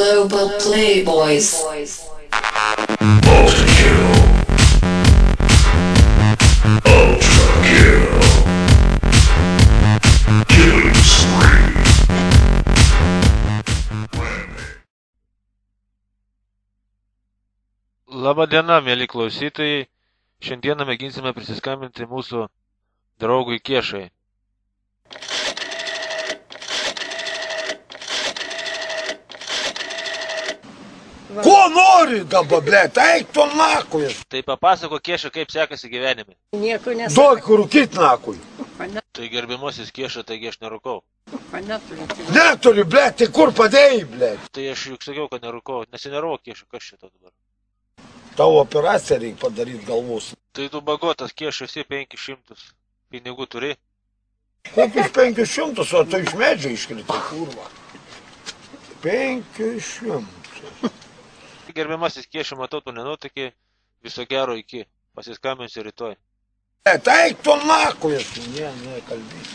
Global Playboys. Ultra kill. Ultra kill. Killing spree. Labą dieną, mėly klausytojai. Šiandieną mėginsime prisiskambinti mūsų draugui Kiešai. Ko nori dabar, blėt, eik tu nakui. Tai papasako Kieša, kaip sekasi gyvenime. Nieko nesakau. Duok rūkyt nakui. Tai gerbiamasis Kieša, taigi aš nerūkau. Neturi, blėt, tai kur padėjai, blėt? Tai aš juk sakiau, kad nerūkau. Nesinervau Kieša, kas šito dabar. Tavo operaciją reikia padaryti galvos. Tai tu bagotas Kieša, esi 500. Pinigų turi? Kokius 500, o tu iš medžio iškritai, kurva. 500. Gerbiamasis Kieša, matau, tu nenutikė. Viso gero iki. Pasiskambinsiu rytoj. Eik tu nakui, ne, kalbėti.